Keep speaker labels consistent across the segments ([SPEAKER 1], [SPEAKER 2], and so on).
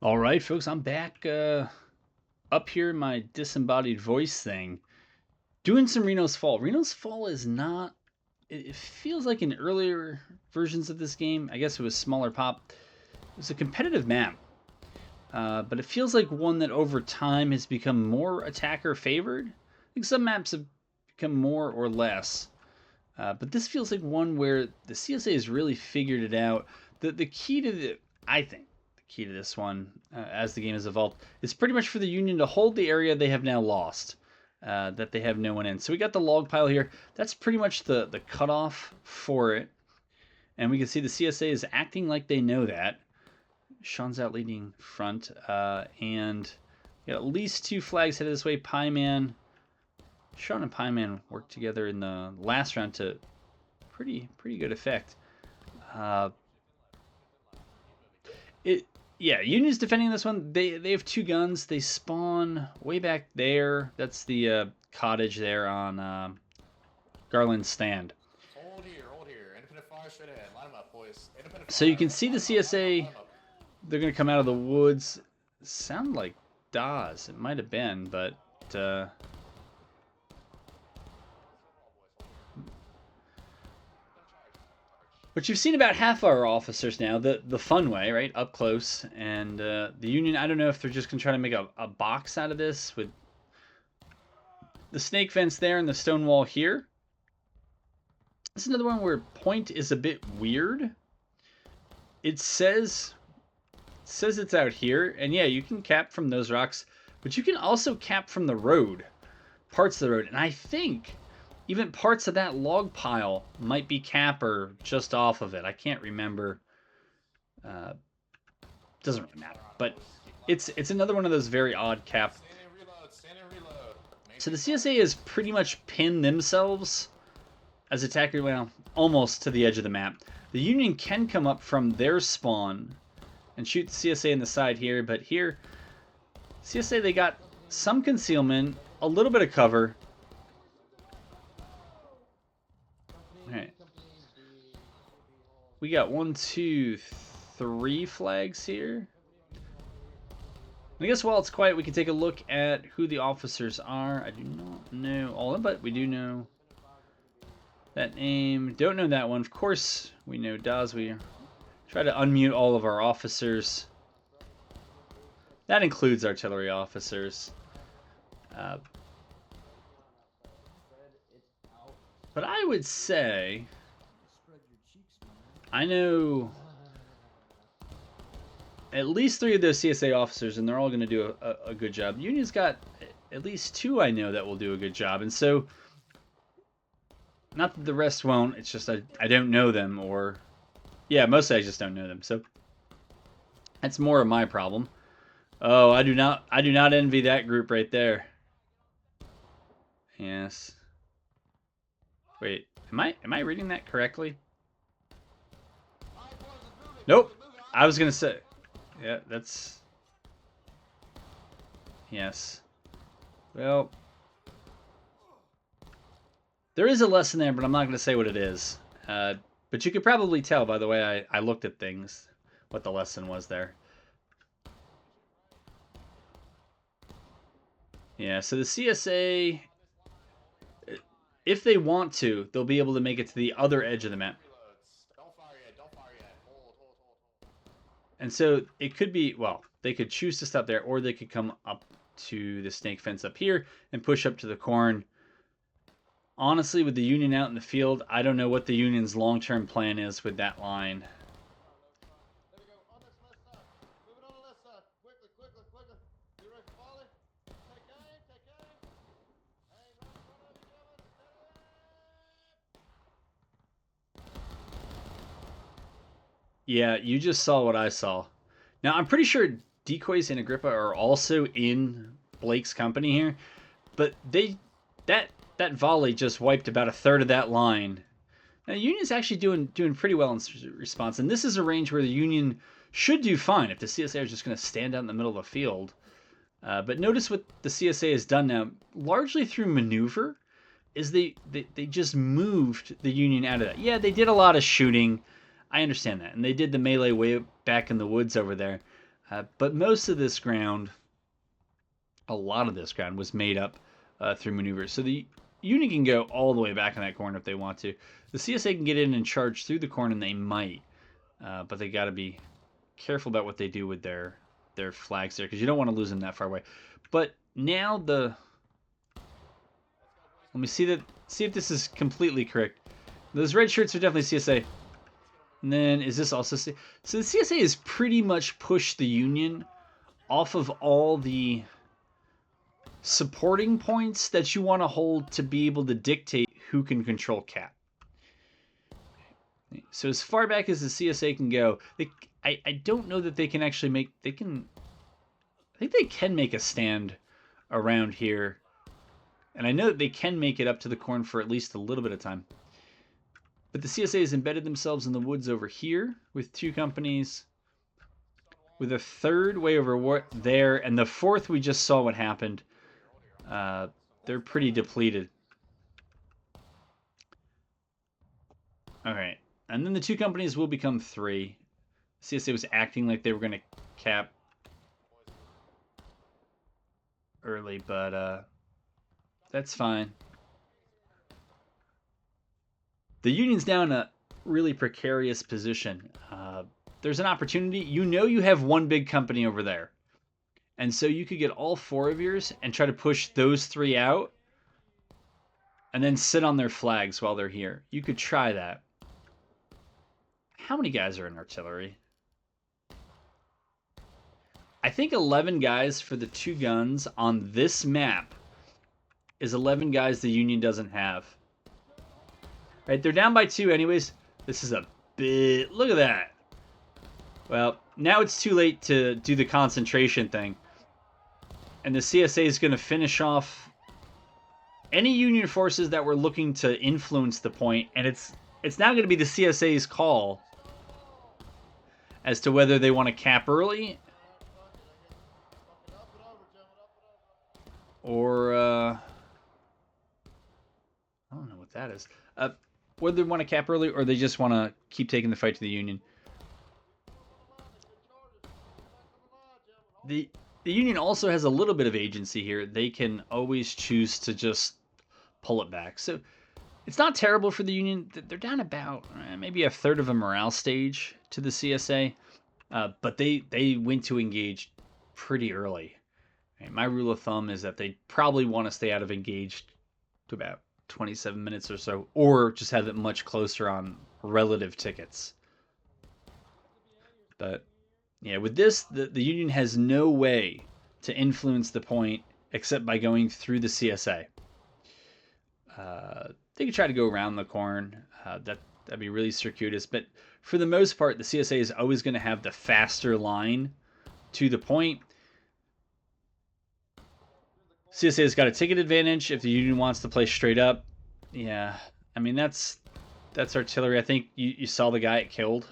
[SPEAKER 1] All right, folks, I'm back up here in my disembodied voice thing, doing some Reno's Fall. Reno's Fall is not. It feels like in earlier versions of this game, I guess it was smaller pop. It was a competitive map, but it feels like one that over time has become more attacker favored. I think some maps have become more or less, but this feels like one where the CSA has really figured it out. The key to I think the key to this one, as the game has evolved, is pretty much for the Union to hold the area they have now lost, that they have no one in. So we got the log pile here. That's pretty much the cutoff for it, and we can see the CSA is acting like they know that. Sean's out leading front, and got at least two flags headed this way. Pieman. Sean and Pieman worked together in the last round to pretty good effect. Uh, it yeah, Union's defending this one. They have two guns. They spawn way back there. That's the cottage there on Garland's stand.
[SPEAKER 2] Hold here. Independent fire straight ahead. Line them up, boys. Independent
[SPEAKER 1] So
[SPEAKER 2] fire.
[SPEAKER 1] you can see the CSA. They're gonna come out of the woods. Sound like Dawes. It might have been, but. But you've seen about half our officers now, the fun way, right? Up close. And the Union, I don't know if they're just going to try to make a box out of this with the snake fence there and the stone wall here. This is another one where point is a bit weird. It says it's out here. And yeah, you can cap from those rocks. But you can also cap from the road. Parts of the road. And I think even parts of that log pile might be cap or just off of it. I can't remember. Doesn't really matter. But it's another one of those very odd cap. So the CSA has pretty much pinned themselves as attacker, well, almost to the edge of the map. The Union can come up from their spawn and shoot the CSA in the side here, but here, CSA, they got some concealment, a little bit of cover. Alright. We got 1, 2, 3 flags here. I guess while it's quiet, we can take a look at who the officers are. I do not know all of them, but we do know that name. Don't know that one. Of course, we know Dawes. We try to unmute all of our officers. That includes artillery officers. But I would say, I know at least 3 of those CSA officers, and they're all going to do a good job. Union's got at least 2 I know that will do a good job. And so, not that the rest won't, it's just I don't know them, or, yeah, mostly I just don't know them. So, that's more of my problem. Oh, I do not envy that group right there. Yes. Wait, am I reading that correctly? Nope. I was gonna say, yeah, that's, yes. Well, there is a lesson there, but I'm not gonna say what it is. But you could probably tell by the way I looked at things what the lesson was there. Yeah, so the CSA, if they want to, they'll be able to make it to the other edge of the map. And so it could be, well, they could choose to stop there, or they could come up to the snake fence up here and push up to the corn. Honestly, with the Union out in the field, I don't know what the Union's long-term plan is with that line. Yeah, you just saw what I saw. Now, I'm pretty sure Decoys and Agrippa are also in Blake's company here, but that volley just wiped about a third of that line. Now, the Union's actually doing pretty well in response, and this is a range where the Union should do fine if the CSA is just going to stand out in the middle of the field. But notice what the CSA has done now, largely through maneuver, is they just moved the Union out of that. Yeah, they did a lot of shooting. I understand that. And they did the melee way back in the woods over there. But most of this ground, a lot of this ground, was made up through maneuvers. So the Union can go all the way back in that corner if they want to. The CSA can get in and charge through the corner, and they might. But they got to be careful about what they do with their flags there, because you don't want to lose them that far away. But now let me see if this is completely correct. Those red shirts are definitely CSA. And then is this also CSA? So the CSA has pretty much pushed the Union off of all the supporting points that you want to hold to be able to dictate who can control cap. So as far back as the CSA can go, I don't know that they can actually make... I think they can make a stand around here. And I know that they can make it up to the corn for at least a little bit of time. But the CSA has embedded themselves in the woods over here with 2 companies. With a third way over there. And the fourth, we just saw what happened. They're pretty depleted. Alright. And then the 2 companies will become 3. CSA was acting like they were going to cap early, but that's fine. The Union's now in a really precarious position. There's an opportunity. You know you have one big company over there. And so you could get all 4 of yours and try to push those 3 out and then sit on their flags while they're here. You could try that. How many guys are in artillery? I think 11 guys for the 2 guns on this map is 11 guys the Union doesn't have. Right, they're down by 2 anyways. This is a bit... Look at that. Well, now it's too late to do the concentration thing. And the CSA is going to finish off any Union forces that were looking to influence the point. And it's now going to be the CSA's call as to whether they want to cap early or I don't know what that is. Whether they want to cap early or they just want to keep taking the fight to the Union. The Union also has a little bit of agency here. They can always choose to just pull it back. So it's not terrible for the Union. They're down about maybe a third of a morale stage to the CSA. But they went to engage pretty early. My rule of thumb is that they probably want to stay out of engaged to about 27 minutes or so, or just have it much closer on relative tickets. But yeah, with this, the Union has no way to influence the point except by going through the CSA. They could try to go around the corn. That'd be really circuitous. But for the most part, the CSA is always going to have the faster line to the point. CSA has got a ticket advantage if the Union wants to play straight up. Yeah, I mean, that's artillery. I think you saw the guy it killed.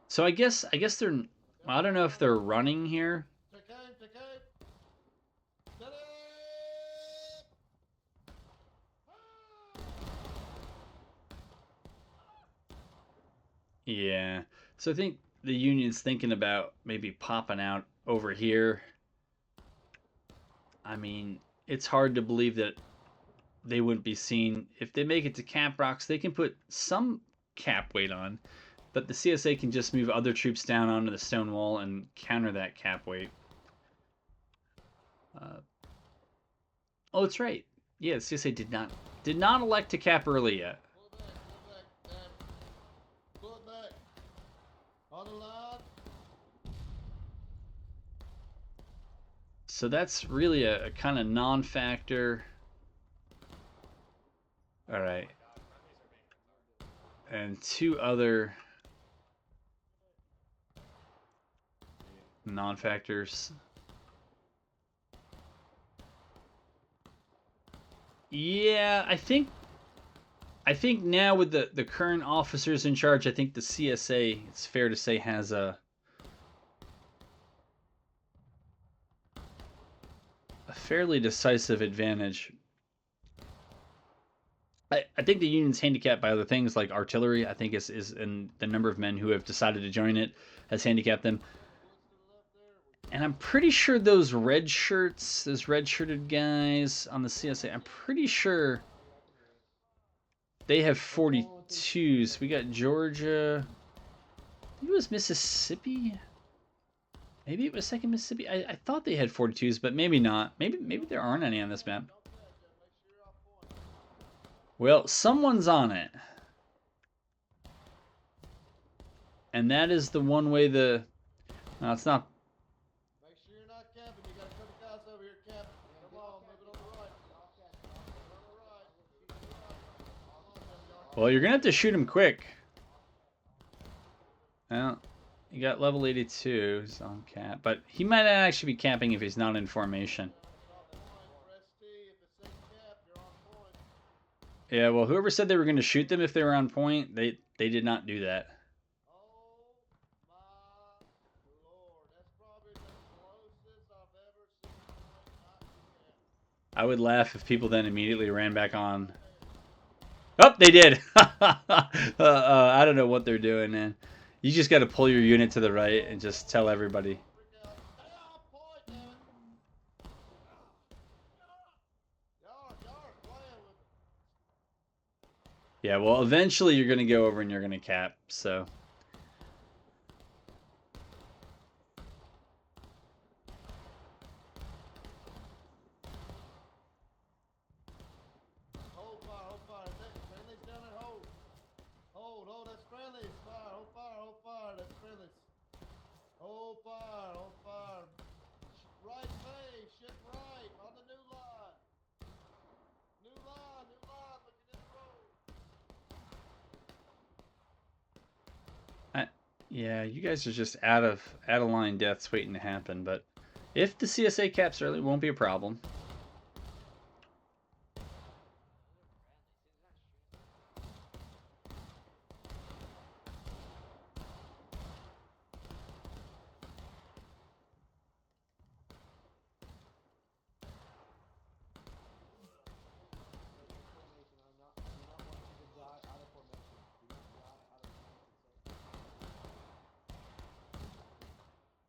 [SPEAKER 1] So I guess they're... I don't know if they're running here. Yeah. So I think the Union's thinking about maybe popping out over here. I mean, it's hard to believe that they wouldn't be seen. If they make it to Cap Rocks, they can put some cap weight on. But the CSA can just move other troops down onto the stone wall and counter that cap weight. Oh, that's right. Yeah, the CSA did not elect to cap early yet. So that's really a kind of non-factor. All right. And 2 other non-factors. Yeah, I think now with the current officers in charge, I think the CSA, it's fair to say, has a a fairly decisive advantage. I think the Union's handicapped by other things like artillery. I think is and the number of men who have decided to join it has handicapped them. And I'm pretty sure those red shirts, those red-shirted guys on the CSA, I'm pretty sure they have 42s. We got Georgia. I think it was Mississippi. Maybe it was second Mississippi. I thought they had 42s, but maybe not. Maybe there aren't any on this map. Well, someone's on it. And that is the one way the... No, it's not.
[SPEAKER 3] Make sure you're not camping. You got a couple guys over here camping. Come on, move it on the right.
[SPEAKER 1] Well, you're going to have to shoot him quick. Well, you got level 82. He's on cap. But he might not actually be camping if he's not in formation. Yeah, well, whoever said they were going to shoot them if they were on point, they did not do that. I would laugh if people then immediately ran back on. Oh, they did. I don't know what they're doing, man. You just got to pull your unit to the right and just tell everybody. Yeah, well, eventually you're going to go over and you're going to cap, so... Yeah, you guys are just out of line deaths waiting to happen, but if the CSA caps early, it won't be a problem.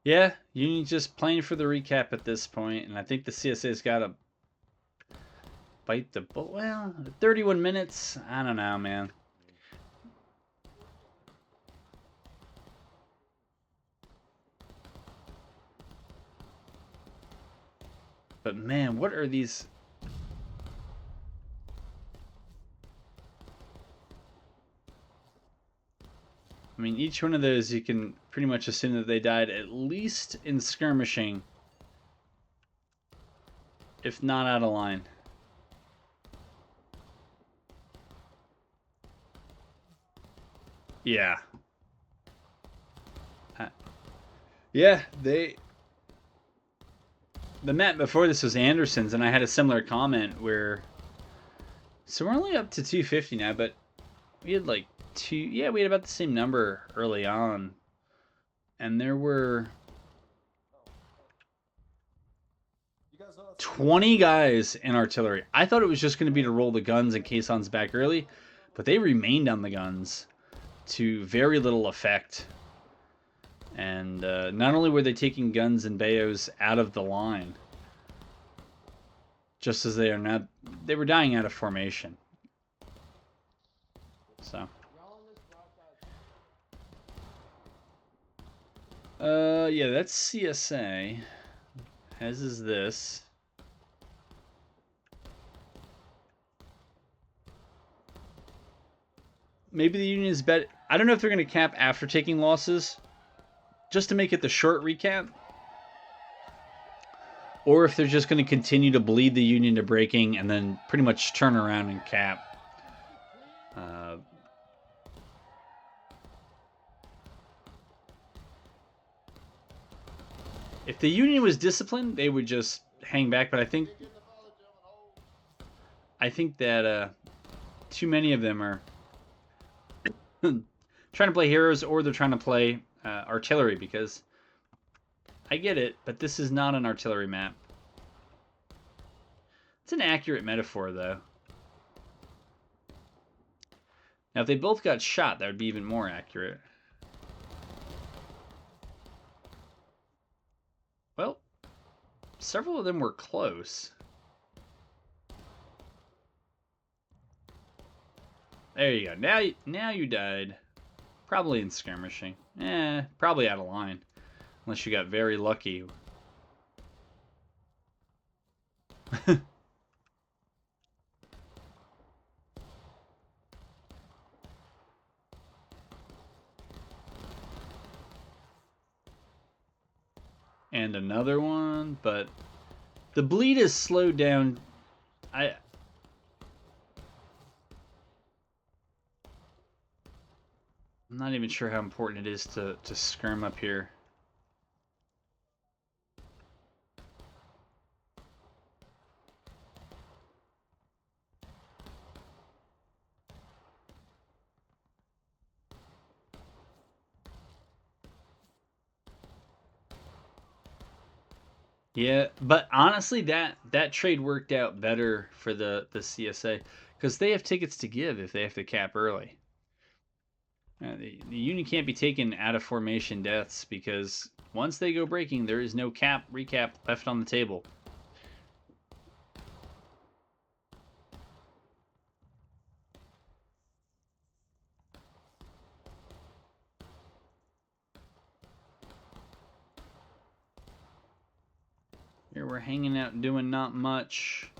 [SPEAKER 1] Yeah, Union's just playing for the recap at this point, and I think the CSA's got to bite the bullet. Well, 31 minutes, I don't know, man. But man, what are these... I mean, each one of those, you can pretty much assume that they died at least in skirmishing, if not out of line. Yeah. Yeah, the map before this was Anderson's, and I had a similar comment where... So we're only up to 250 now, but we had like... we had about the same number early on, and there were 20 guys in artillery. I thought it was just going to be to roll the guns and caissons back early, but they remained on the guns to very little effect. And not only were they taking guns and bayos out of the line, just as they are now, they were dying out of formation. So. Yeah, that's CSA. As is this. Maybe the Union is better. I don't know if they're going to cap after taking losses, just to make it the short recap, or if they're just going to continue to bleed the Union to breaking and then pretty much turn around and cap. If the Union was disciplined, they would just hang back, but I think that too many of them are trying to play heroes, or they're trying to play artillery, because I get it, but this is not an artillery map. an accurate metaphor, though. Now, if they both got shot, that would be even more accurate. Well, several of them were close. There you go. Now you died. Probably in skirmishing. Probably out of line. Unless you got very lucky. And another one, but the bleed is slowed down. I'm not even sure how important it is to skirm up here. Yeah, but honestly, that trade worked out better for the CSA because they have tickets to give if they have to cap early. The Union can't be taken out of formation deaths because once they go breaking, there is no recap left on the table. Here we're hanging out doing not much.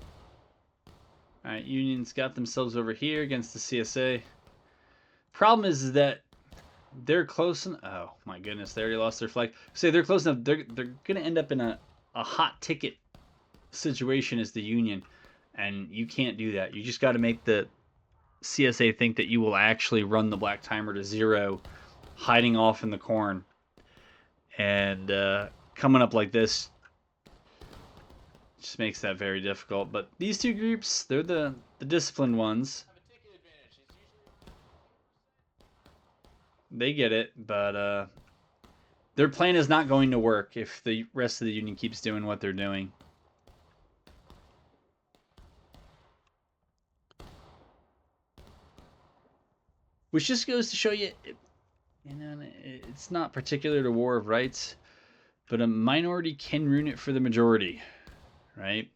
[SPEAKER 1] Alright, Union's got themselves over here against the CSA. Problem is that they're close enough. Oh my goodness, they already lost their flag. Say they're close enough. They're gonna end up in a hot ticket situation as the Union, and you can't do that. You just got to make the CSA think that you will actually run the black timer to 0, hiding off in the corn, and coming up like this just makes that very difficult. But these two groups, they're the disciplined ones. They get it, but their plan is not going to work if the rest of the Union keeps doing what they're doing. Which just goes to show you, it's not particular to War of Rights, but a minority can ruin it for the majority, right?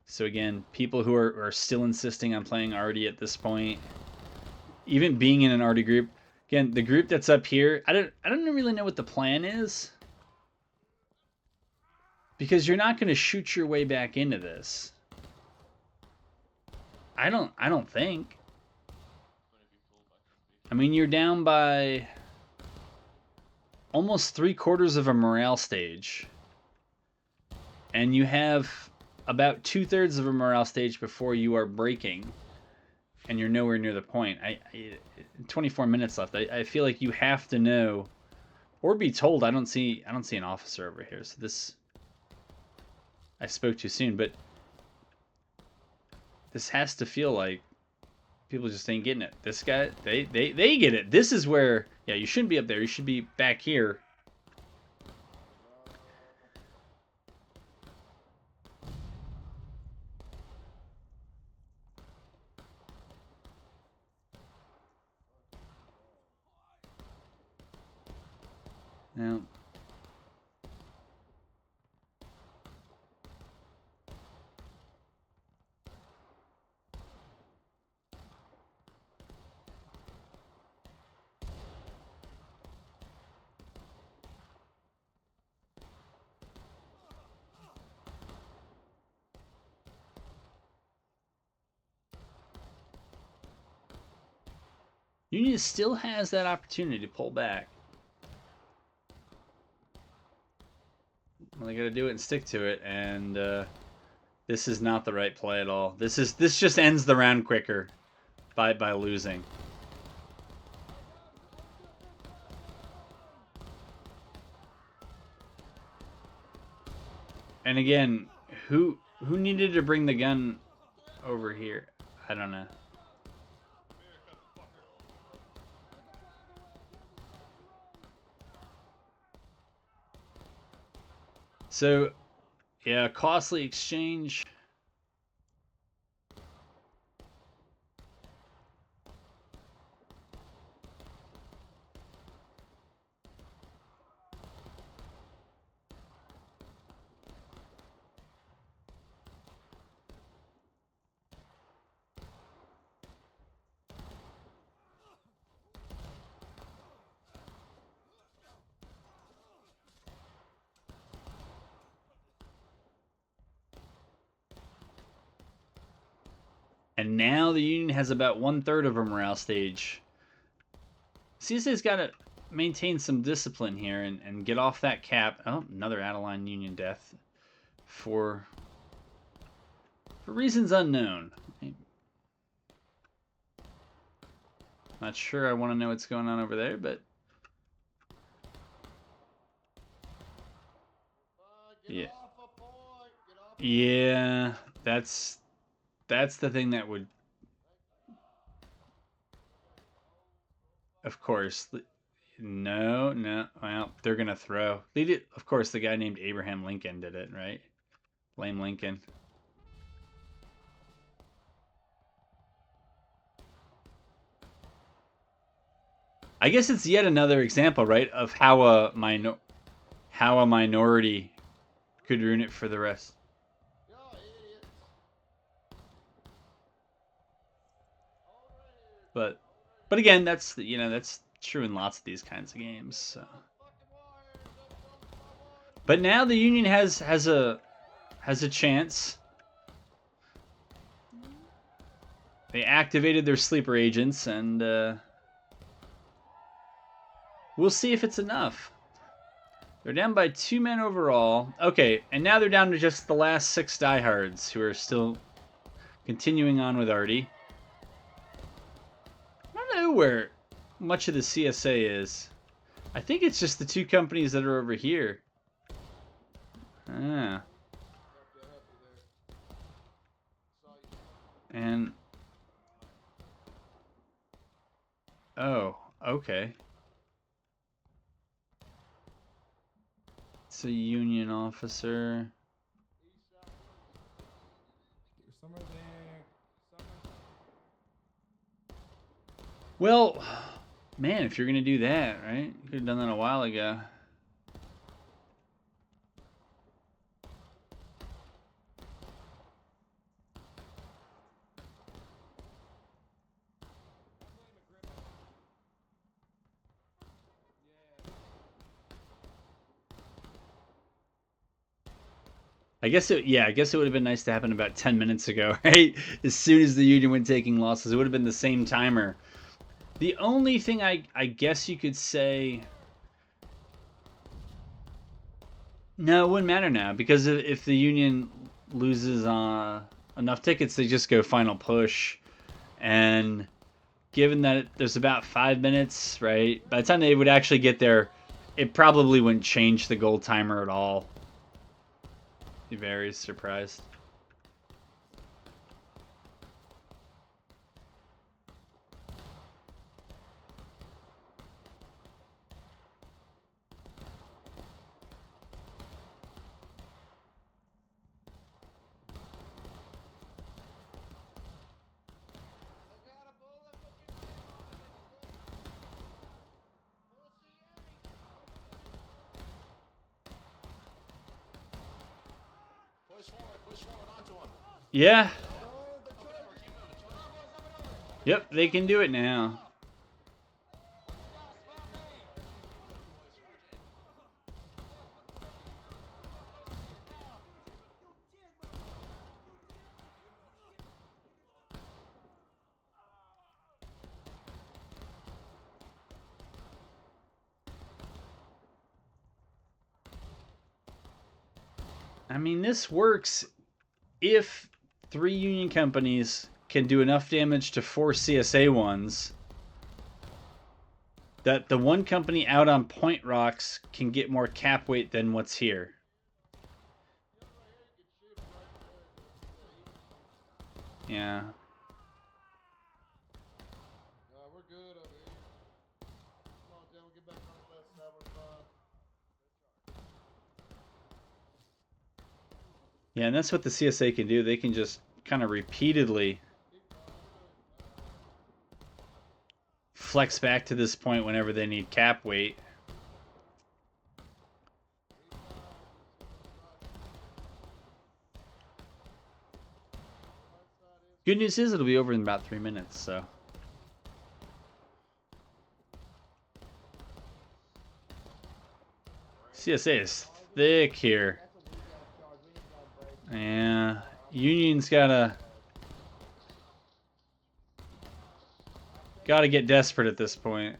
[SPEAKER 1] So again, people who are still insisting on playing arty at this point, even being in an arty group, again, the group that's up here, I don't really know what the plan is, because you're not going to shoot your way back into this. I don't think. I mean, you're down by almost 3/4 of a morale stage, and you have about 2/3 of a morale stage before you are breaking, and you're nowhere near the point. 24 minutes left. I feel like you have to know, or be told. I don't see an officer over here, so this, I spoke too soon, but this has to feel like people just ain't getting it. This guy, they get it. This is where, yeah, you shouldn't be up there. You should be back here. Now, Union still has that opportunity to pull back. Well, they got to do it and stick to it, and this is not the right play at all. This just ends the round quicker by losing. And again, who needed to bring the gun over here? I don't know. So, yeah, costly exchange. And now the union has about 1/3 of a morale stage. CSA's got to maintain some discipline here and get off that cap. Oh, another Adeline union death for reasons unknown. Not sure I want to know what's going on over there, but yeah, yeah, that's the thing that would, of course. No. Well, they're gonna throw. They did, of course. The guy named Abraham Lincoln did it, right? Blame Lincoln. I guess it's yet another example, right, of how a minority could ruin it for the rest. But again, that's that's true in lots of these kinds of games. So. But now the Union has a chance. They activated their sleeper agents, and we'll see if it's enough. They're down by 2 men overall. Okay, and now they're down to just the last 6 diehards who are still continuing on with Arty. I don't know where much of the CSA is. I think it's just the 2 companies that are over here. Ah. And oh, okay. It's a Union officer. Well, man, if you're gonna do that, right? You could have done that a while ago. I guess it would have been nice to happen about 10 minutes ago, right? As soon as the Union went taking losses, it would have been the same timer. The only thing I guess you could say, no, it wouldn't matter now, because if the Union loses enough tickets, they just go final push. And given that there's about 5 minutes, right? By the time they would actually get there, it probably wouldn't change the goal timer at all. Be very surprised.
[SPEAKER 2] Push forward onto him.
[SPEAKER 1] Yeah. Yep, they can do it now. I mean, this works if 3 Union companies can do enough damage to 4 CSA ones that the one company out on Point Rocks can get more cap weight than what's here. Yeah.
[SPEAKER 3] We're good over here. Come on, Tim, get back on the left side. We're fine.
[SPEAKER 1] Yeah, and that's what the CSA can do. They can just kind of repeatedly flex back to this point whenever they need cap weight. Good news is it'll be over in about 3 minutes, so. CSA is thick here. Yeah, Union's gotta Gotta get desperate at this point.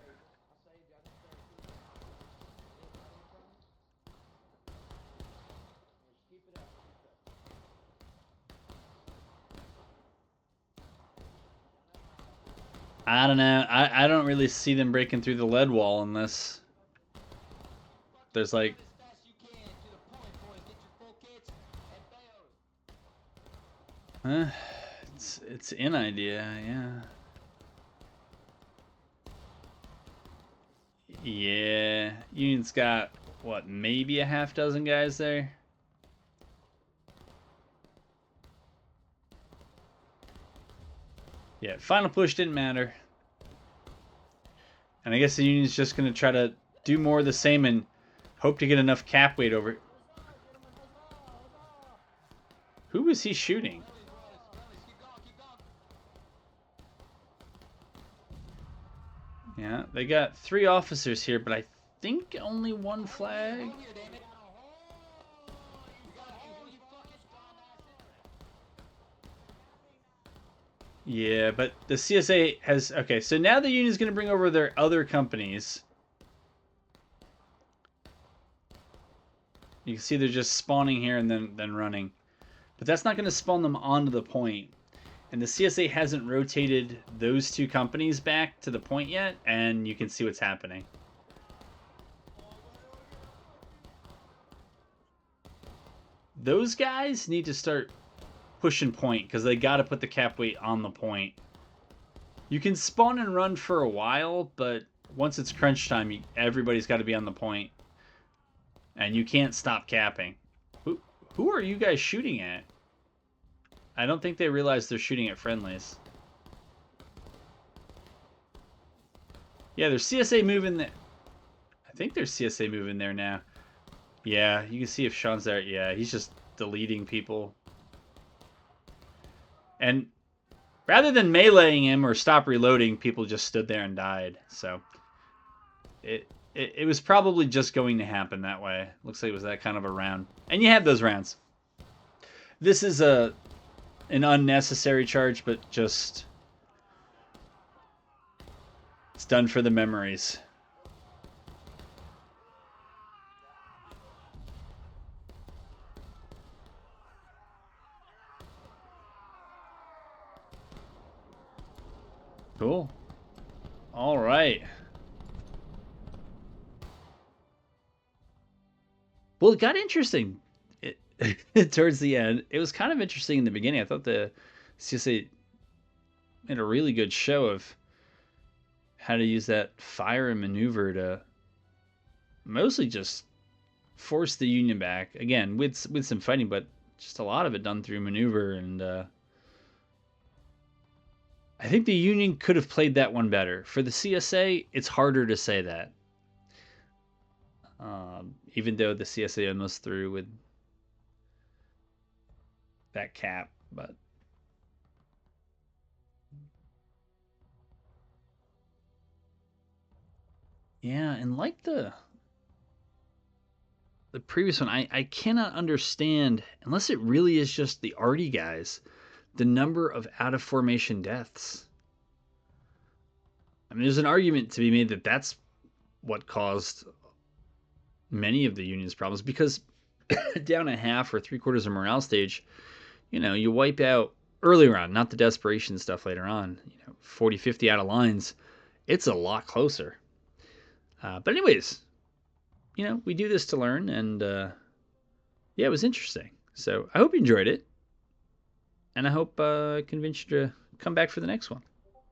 [SPEAKER 1] I don't know. I don't really see them breaking through the lead wall unless there's like... Huh? It's an idea, yeah. Yeah, Union's got, what, maybe a half dozen guys there? Yeah, final push didn't matter. And I guess the Union's just going to try to do more of the same and hope to get enough cap weight over. Who was he shooting? Yeah, they got 3 officers here, but I think only 1 flag. Yeah, but the CSA has... Okay, so now the Union's going to bring over their other companies. You can see they're just spawning here and then running. But that's not going to spawn them onto the point. And the CSA hasn't rotated those 2 companies back to the point yet, and you can see what's happening. Those guys need to start pushing point, because they got to put the cap weight on the point. You can spawn and run for a while, but once it's crunch time, everybody's got to be on the point. And you can't stop capping. Who are you guys shooting at? I don't think they realize they're shooting at friendlies. Yeah, there's CSA moving there. I think there's CSA moving there now. Yeah, you can see if Sean's there. Yeah, he's just deleting people. And rather than meleeing him or stop reloading, people just stood there and died. So it was probably just going to happen that way. Looks like it was that kind of a round. And you have those rounds. This is an unnecessary charge, but just... it's done for the memories. Cool. All right. Well, it got interesting towards the end. It was kind of interesting in the beginning. I thought the CSA made a really good show of how to use that fire and maneuver to mostly just force the Union back. Again, with some fighting, but just a lot of it done through maneuver. And I think the Union could have played that one better. For the CSA, it's harder to say that. Even though the CSA almost threw with that cap, but yeah, and like the previous one, I cannot understand, unless it really is just the arty guys, the number of out of formation deaths. I mean, there's an argument to be made that that's what caused many of the Union's problems, because down a half or 3/4 of morale stage, you know, you wipe out earlier on, not the desperation stuff later on, 40, 50 out of lines, it's a lot closer. But anyways, we do this to learn, and yeah, it was interesting. So I hope you enjoyed it, and I hope I convinced you to come back for the next one.